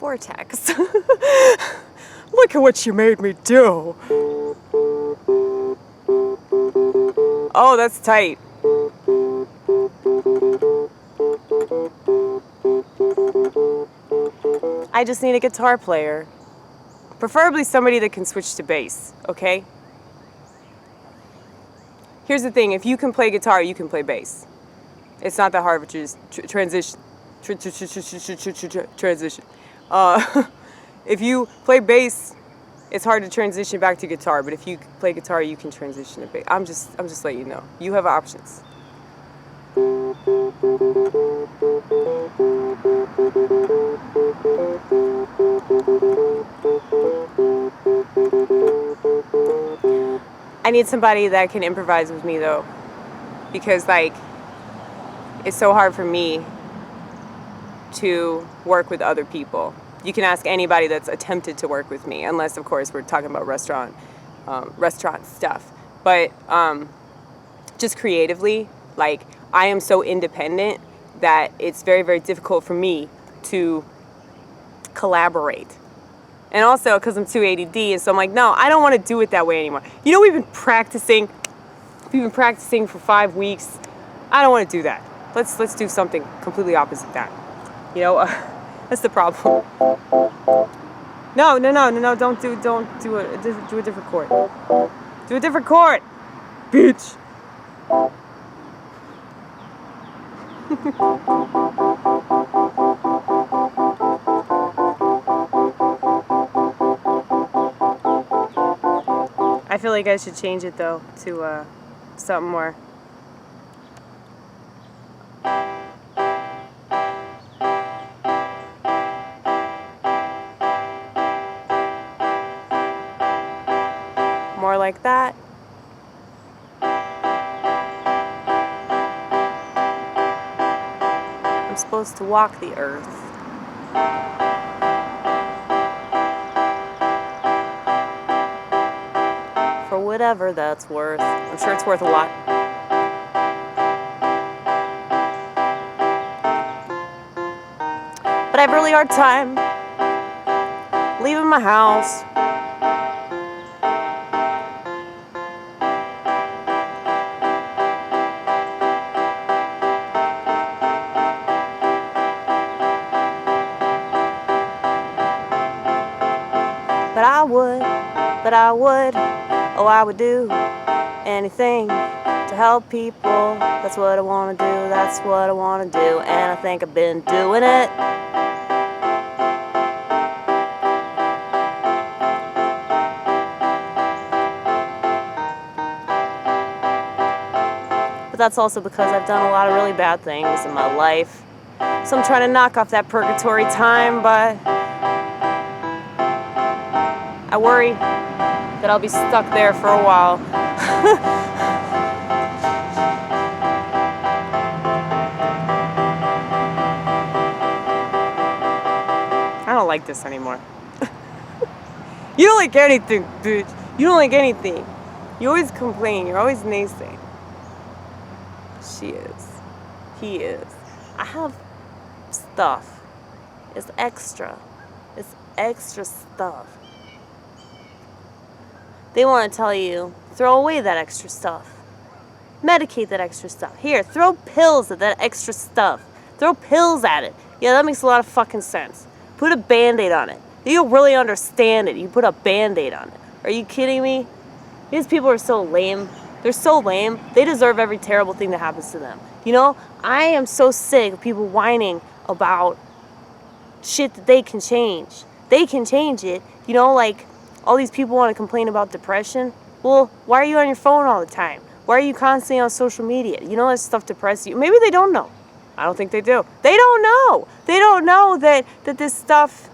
vortex. Look at what you made me do. Oh, that's tight. I just need a guitar player. Preferably somebody that can switch to bass, okay? Here's the thing, if you can play guitar, you can play bass. It's not that hard of a transition. Transition. If you play bass, it's hard to transition back to guitar, but if you play guitar, you can transition to bass. I'm just letting you know. You have options. I need somebody that can improvise with me though, because like it's so hard for me to work with other people. You can ask anybody that's attempted to work with me, unless of course we're talking about restaurant stuff. But just creatively, like I am so independent that it's very, very difficult for me to collaborate. And also because I'm too ADD, and so I'm like, no, I don't want to do it that way anymore. You know, we've been practicing for 5 weeks. I don't want to do that. Let's do something completely opposite that. You know, that's the problem. No, don't do a different chord. Do a different chord, bitch. I feel like I should change it though to something more. More like that. I'm supposed to walk the earth. For whatever that's worth. I'm sure it's worth a lot. But I have a really hard time leaving my house. I would do anything to help people. That's what I want to do, that's what I want to do, and I think I've been doing it. But that's also because I've done a lot of really bad things in my life. So I'm trying to knock off that purgatory time, but I worry that I'll be stuck there for a while. I don't like this anymore. You don't like anything, bitch. You don't like anything. You always complain. You're always naysaying. She is. He is. I have stuff. It's extra. It's extra stuff. They want to tell you, throw away that extra stuff. Medicate that extra stuff. Here, throw pills at that extra stuff. Throw pills at it. Yeah, that makes a lot of fucking sense. Put a Band-Aid on it. You'll really understand it. You put a Band-Aid on it. Are you kidding me? These people are so lame. They're so lame. They deserve every terrible thing that happens to them. You know, I am so sick of people whining about shit that they can change. They can change it. You know, like, all these people want to complain about depression. Well, why are you on your phone all the time? Why are you constantly on social media? You know that stuff depresses you. Maybe they don't know. I don't think they do. They don't know. They don't know that this stuff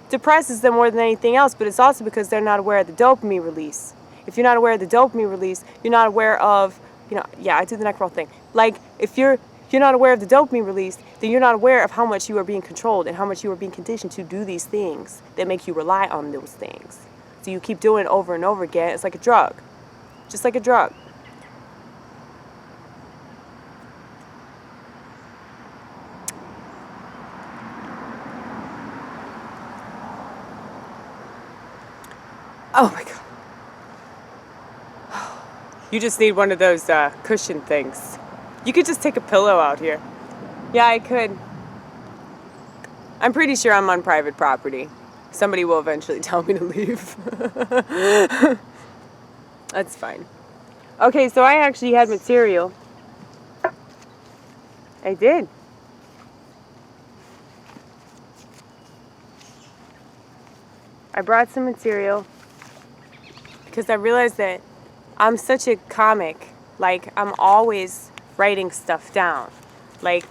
depresses them more than anything else, but it's also because they're not aware of the dopamine release. If you're not aware of the dopamine release, you're not aware of, you know, yeah, I do the neck roll thing. Like, if you're not aware of the dopamine release, then you're not aware of how much you are being controlled and how much you are being conditioned to do these things that make you rely on those things. So you keep doing it over and over again. It's like a drug. Just like a drug. You just need one of those cushion things. You could just take a pillow out here. Yeah, I could. I'm pretty sure I'm on private property. Somebody will eventually tell me to leave. That's fine. Okay, so I actually had material. I did. I brought some material because I realized that I'm such a comic. Like, I'm always writing stuff down. Like,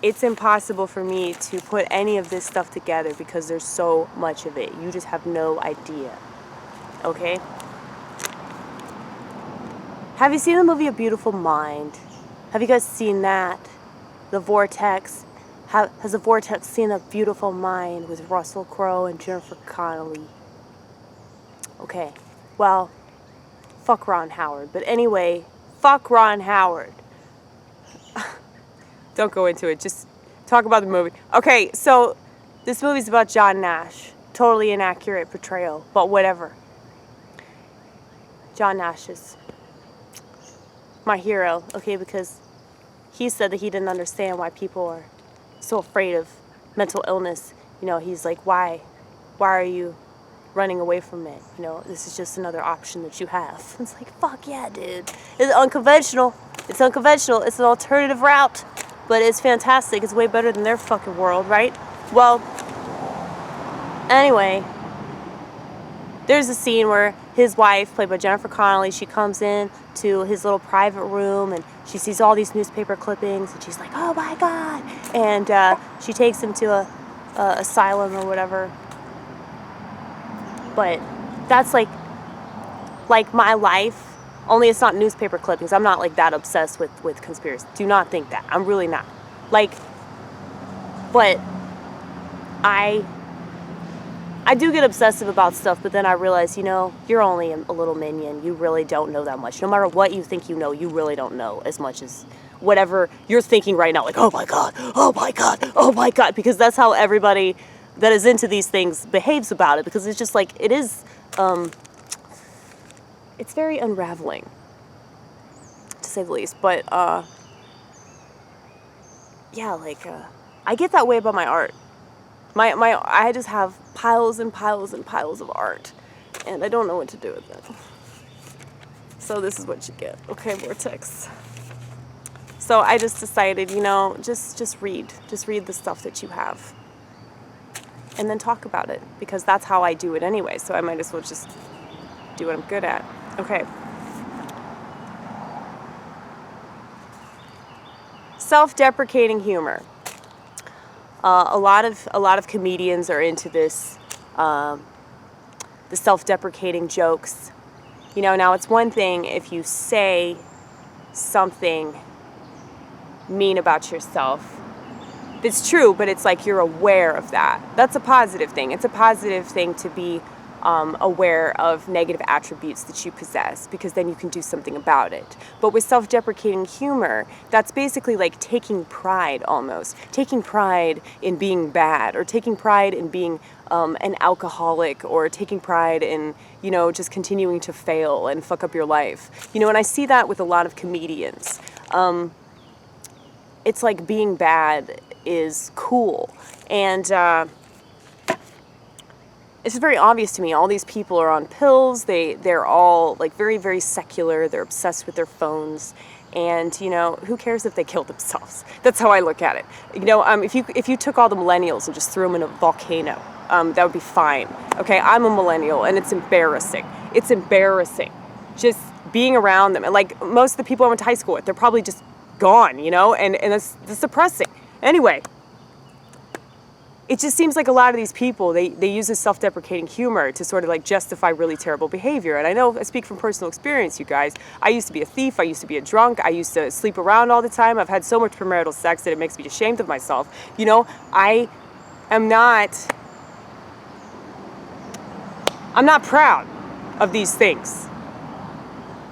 it's impossible for me to put any of this stuff together because there's so much of it. You just have no idea. Okay? Have you seen the movie A Beautiful Mind? Have you guys seen that? The Vortex? Has the Vortex seen A Beautiful Mind with Russell Crowe and Jennifer Connelly? Okay, well, fuck Ron Howard. But anyway, fuck Ron Howard. Don't go into it, just talk about the movie. Okay, so this movie's about John Nash. Totally inaccurate portrayal, but whatever. John Nash is my hero, okay, because he said that he didn't understand why people are so afraid of mental illness. You know, he's like, why are you running away from it? You know, this is just another option that you have. It's like, fuck yeah, dude. It's unconventional. It's unconventional. It's an alternative route, but it's fantastic. It's way better than their fucking world, right? Well, anyway, there's a scene where his wife, played by Jennifer Connelly, she comes in to his little private room and she sees all these newspaper clippings and she's like, oh my God. And she takes him to a asylum or whatever. But that's like my life, only it's not newspaper clippings. I'm not like that obsessed with conspiracy. Do not think that. I'm really not. Like, but I do get obsessive about stuff, but then I realize, you know, you're only a little minion. You really don't know that much. No matter what you think you know, you really don't know as much as whatever you're thinking right now. Like, oh my God, oh my God, oh my God. Because that's how everybody that is into these things behaves about it. Because it's just like, it is, it's very unraveling, to say the least. But, yeah, like, I get that way about my art. I just have piles and piles and piles of art, and I don't know what to do with it. So this is what you get. Okay, Vortex. So I just decided, you know, just read the stuff that you have, and then talk about it, because that's how I do it anyway. So I might as well just do what I'm good at. Okay. Self-deprecating humor. A lot of comedians are into this, the self-deprecating jokes. You know, now it's one thing if you say something mean about yourself. It's true, but it's like you're aware of that. That's a positive thing. It's a positive thing to be aware of negative attributes that you possess, because then you can do something about it. But with self-deprecating humor, that's basically like taking pride almost. Taking pride in being bad, or taking pride in being an alcoholic, or taking pride in, you know, just continuing to fail and fuck up your life. You know, and I see that with a lot of comedians. It's like being bad is cool. And it's very obvious to me. All these people are on pills. They're all like very, very secular. They're obsessed with their phones. And, you know, who cares if they kill themselves? That's how I look at it. You know, if you took all the millennials and just threw them in a volcano, that would be fine. Okay, I'm a millennial, and it's embarrassing. It's embarrassing. Just being around them. And like most of the people I went to high school with, they're probably just gone, you know? And that's depressing. Anyway. It just seems like a lot of these people, they use this self-deprecating humor to sort of like justify really terrible behavior. And I know, I speak from personal experience, you guys. I used to be a thief. I used to be a drunk. I used to sleep around all the time. I've had so much premarital sex that it makes me ashamed of myself. You know, I'm not proud of these things.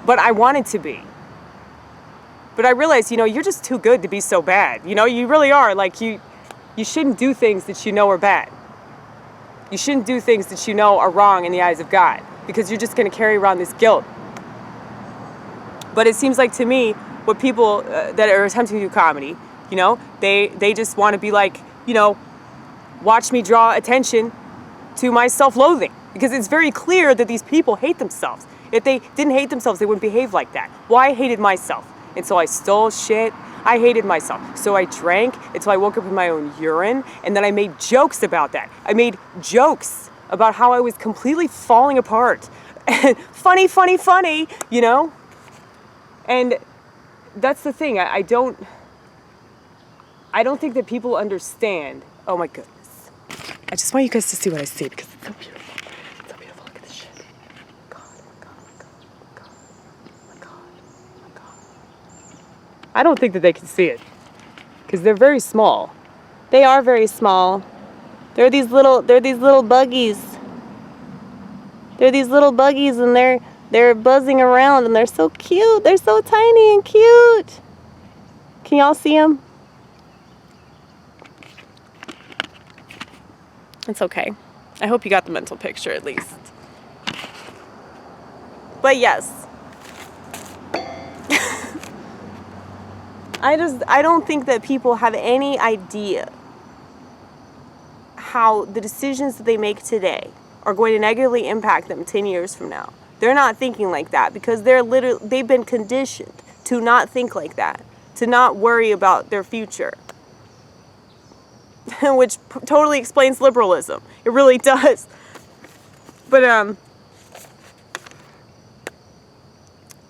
But I wanted to be. But I realized, you know, you're just too good to be so bad. You know, you really are. Like, you shouldn't do things that you know are bad. You shouldn't do things that you know are wrong in the eyes of God, because you're just going to carry around this guilt. But it seems like to me, what people that are attempting to do comedy, you know, they just want to be like, you know, watch me draw attention to my self-loathing. Because it's very clear that these people hate themselves. If they didn't hate themselves, they wouldn't behave like that. Well, I hated myself. And so I stole shit. I hated myself. So I drank until I woke up in my own urine. And then I made jokes about that. I made jokes about how I was completely falling apart. funny, you know? And that's the thing. I don't think that people understand. Oh my goodness. I just want you guys to see what I see because it's so beautiful. It's so beautiful. Look at this shit. God, God. I don't think that they can see it because they're very small. They are very small. They're these little buggies. They're these little buggies, and they're buzzing around, and they're so cute. They're so tiny and cute. Can y'all see them? It's okay. I hope you got the mental picture at least. But yes. I don't think that people have any idea how the decisions that they make today are going to negatively impact them 10 years from now. They're not thinking like that because they've been conditioned to not think like that, to not worry about their future. Which totally explains liberalism. It really does. But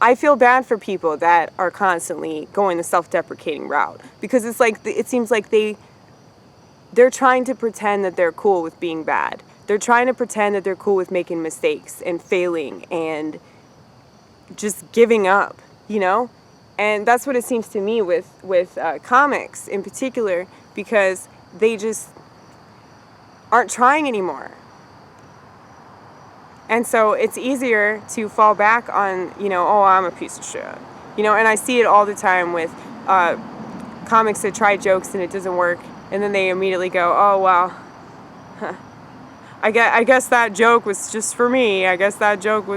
I feel bad for people that are constantly going the self-deprecating route because it's like it seems like they're trying to pretend that they're cool with being bad. They're trying to pretend that they're cool with making mistakes and failing and just giving up, you know? And that's what it seems to me with comics in particular, because they just aren't trying anymore. And so it's easier to fall back on, you know, oh, I'm a piece of shit. You know, and I see it all the time with comics that try jokes and it doesn't work. And then they immediately go, oh, well, I guess that joke was just for me. I guess that joke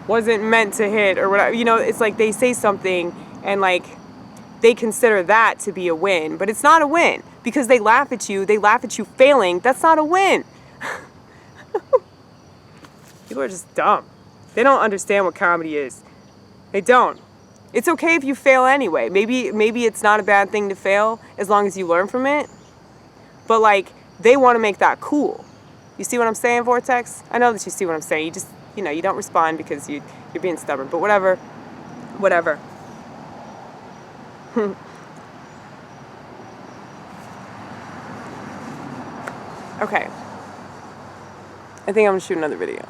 wasn't meant to hit or whatever. You know, it's like they say something and like they consider that to be a win. But it's not a win because they laugh at you. They laugh at you failing. That's not a win. People are just dumb. They don't understand what comedy is. They don't. It's okay if you fail anyway. Maybe it's not a bad thing to fail as long as you learn from it. But like, they want to make that cool. You see what I'm saying, Vortex? I know that you see what I'm saying. You just, you know, you don't respond because you're being stubborn. But whatever. Okay. I think I'm gonna shoot another video.